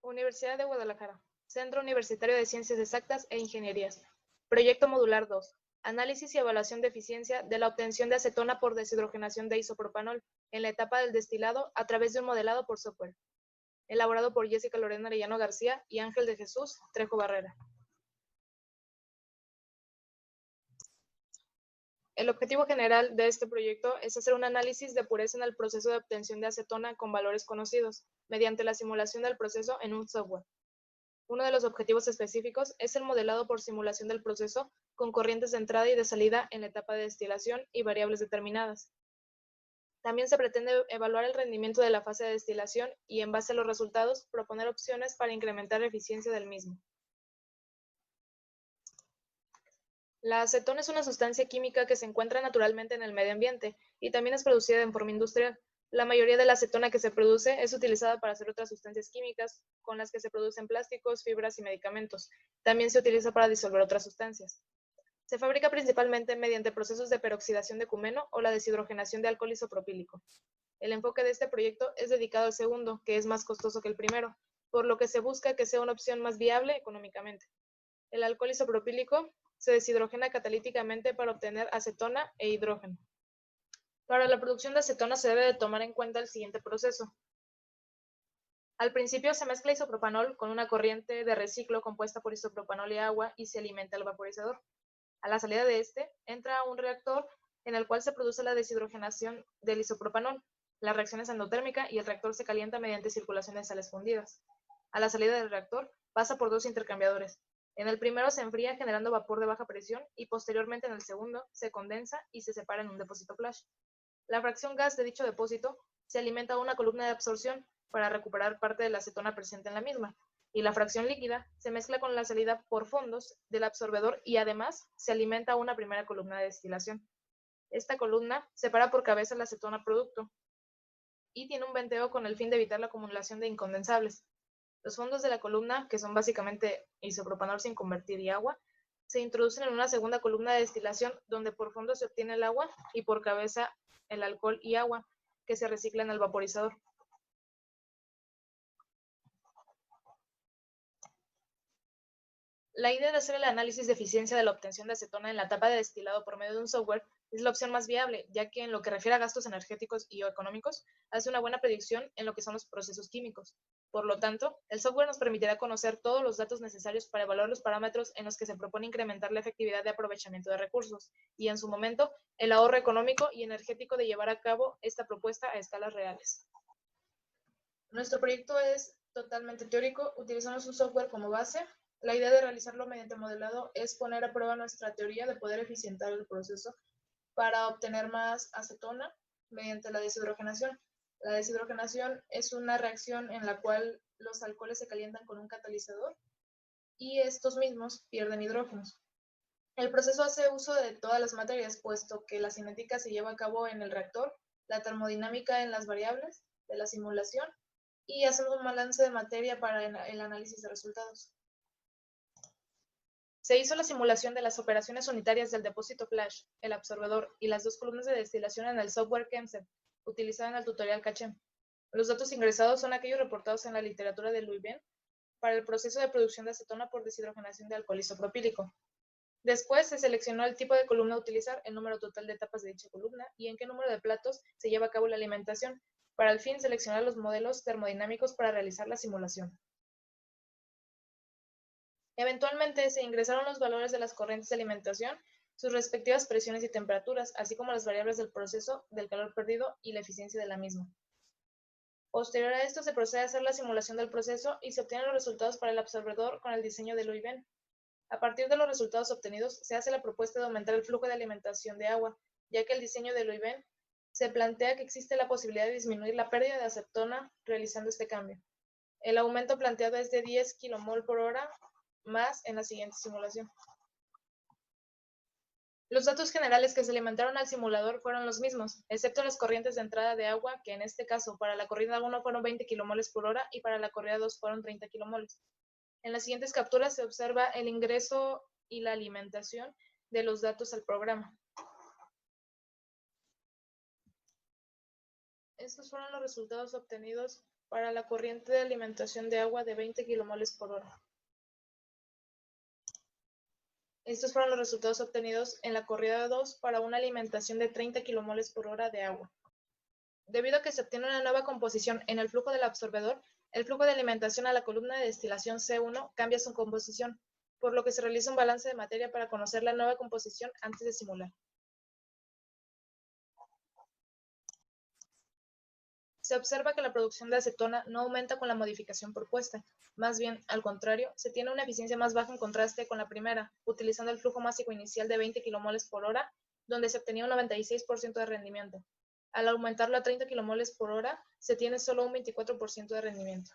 Universidad de Guadalajara. Centro Universitario de Ciencias Exactas e Ingenierías. Proyecto Modular 2. Análisis y evaluación de eficiencia de la obtención de acetona por deshidrogenación de isopropanol en la etapa del destilado a través de un modelado por software. Elaborado por Jessica Lorena Arellano García y Ángel de Jesús Trejo Barrera. El objetivo general de este proyecto es hacer un análisis de pureza en el proceso de obtención de acetona con valores conocidos, mediante la simulación del proceso en un software. Uno de los objetivos específicos es el modelado por simulación del proceso con corrientes de entrada y de salida en la etapa de destilación y variables determinadas. También se pretende evaluar el rendimiento de la fase de destilación y, en base a los resultados, proponer opciones para incrementar la eficiencia del mismo. La acetona es una sustancia química que se encuentra naturalmente en el medio ambiente y también es producida en forma industrial. La mayoría de la acetona que se produce es utilizada para hacer otras sustancias químicas, con las que se producen plásticos, fibras y medicamentos. También se utiliza para disolver otras sustancias. Se fabrica principalmente mediante procesos de peroxidación de cumeno o la deshidrogenación de alcohol isopropílico. El enfoque de este proyecto es dedicado al segundo, que es más costoso que el primero, por lo que se busca que sea una opción más viable económicamente. El alcohol isopropílico se deshidrogena catalíticamente para obtener acetona e hidrógeno. Para la producción de acetona se debe de tomar en cuenta el siguiente proceso. Al principio se mezcla isopropanol con una corriente de reciclo compuesta por isopropanol y agua y se alimenta el vaporizador. A la salida de este, entra un reactor en el cual se produce la deshidrogenación del isopropanol. La reacción es endotérmica y el reactor se calienta mediante circulación de sales fundidas. A la salida del reactor pasa por dos intercambiadores. En el primero se enfría generando vapor de baja presión y posteriormente en el segundo se condensa y se separa en un depósito flash. La fracción gas de dicho depósito se alimenta a una columna de absorción para recuperar parte de la acetona presente en la misma, y la fracción líquida se mezcla con la salida por fondos del absorbedor y además se alimenta a una primera columna de destilación. Esta columna separa por cabeza la acetona producto y tiene un venteo con el fin de evitar la acumulación de incondensables. Los fondos de la columna, que son básicamente isopropanol sin convertir y agua, se introducen en una segunda columna de destilación donde por fondo se obtiene el agua y por cabeza el alcohol y agua, que se reciclan al vaporizador. La idea de hacer el análisis de eficiencia de la obtención de acetona en la etapa de destilado por medio de un software es la opción más viable, ya que en lo que refiere a gastos energéticos y o económicos, hace una buena predicción en lo que son los procesos químicos. Por lo tanto, el software nos permitirá conocer todos los datos necesarios para evaluar los parámetros en los que se propone incrementar la efectividad de aprovechamiento de recursos y, en su momento, el ahorro económico y energético de llevar a cabo esta propuesta a escalas reales. Nuestro proyecto es totalmente teórico, utilizamos un software como base. La idea de realizarlo mediante modelado es poner a prueba nuestra teoría de poder eficientar el proceso para obtener más acetona mediante la deshidrogenación. La deshidrogenación es una reacción en la cual los alcoholes se calientan con un catalizador y estos mismos pierden hidrógenos. El proceso hace uso de todas las materias, puesto que la cinética se lleva a cabo en el reactor, la termodinámica en las variables de la simulación y hacemos un balance de materia para el análisis de resultados. Se hizo la simulación de las operaciones unitarias del depósito flash, el absorbedor y las dos columnas de destilación en el software ChemSet, utilizado en el tutorial Cachem. Los datos ingresados son aquellos reportados en la literatura de Luyven para el proceso de producción de acetona por deshidrogenación de alcohol isopropílico. Después se seleccionó el tipo de columna a utilizar, el número total de etapas de dicha columna y en qué número de platos se lleva a cabo la alimentación, para al fin seleccionar los modelos termodinámicos para realizar la simulación. Eventualmente se ingresaron los valores de las corrientes de alimentación, sus respectivas presiones y temperaturas, así como las variables del proceso, del calor perdido y la eficiencia de la misma. Posterior a esto se procede a hacer la simulación del proceso y se obtienen los resultados para el absorbedor con el diseño de Luyven. A partir de los resultados obtenidos, se hace la propuesta de aumentar el flujo de alimentación de agua, ya que el diseño de Luyven se plantea que existe la posibilidad de disminuir la pérdida de acetona realizando este cambio. El aumento planteado es de 10 kmol por hora más en la siguiente simulación. Los datos generales que se alimentaron al simulador fueron los mismos, excepto las corrientes de entrada de agua, que en este caso para la corrida 1 fueron 20 kmoles por hora y para la corrida 2 fueron 30 kmoles. En las siguientes capturas se observa el ingreso y la alimentación de los datos al programa. Estos fueron los resultados obtenidos para la corriente de alimentación de agua de 20 kmol por hora. Estos fueron los resultados obtenidos en la corrida 2 para una alimentación de 30 kmol por hora de agua. Debido a que se obtiene una nueva composición en el flujo del absorbedor, el flujo de alimentación a la columna de destilación C1 cambia su composición, por lo que se realiza un balance de materia para conocer la nueva composición antes de simular. Se observa que la producción de acetona no aumenta con la modificación propuesta, más bien, al contrario, se tiene una eficiencia más baja en contraste con la primera, utilizando el flujo másico inicial de 20 kmol por hora, donde se obtenía un 96% de rendimiento. Al aumentarlo a 30 kmol por hora, se tiene solo un 24% de rendimiento.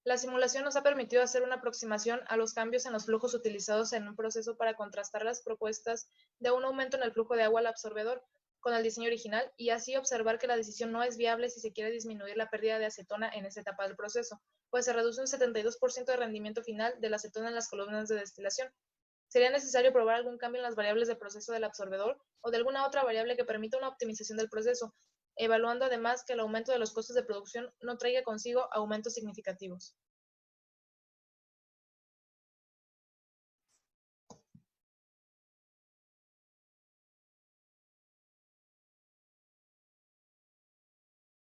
La simulación nos ha permitido hacer una aproximación a los cambios en los flujos utilizados en un proceso para contrastar las propuestas de un aumento en el flujo de agua al absorbedor con el diseño original y así observar que la decisión no es viable si se quiere disminuir la pérdida de acetona en esta etapa del proceso, pues se reduce un 72% de rendimiento final de la acetona en las columnas de destilación. Sería necesario probar algún cambio en las variables de proceso del absorbedor o de alguna otra variable que permita una optimización del proceso, evaluando además que el aumento de los costos de producción no traiga consigo aumentos significativos.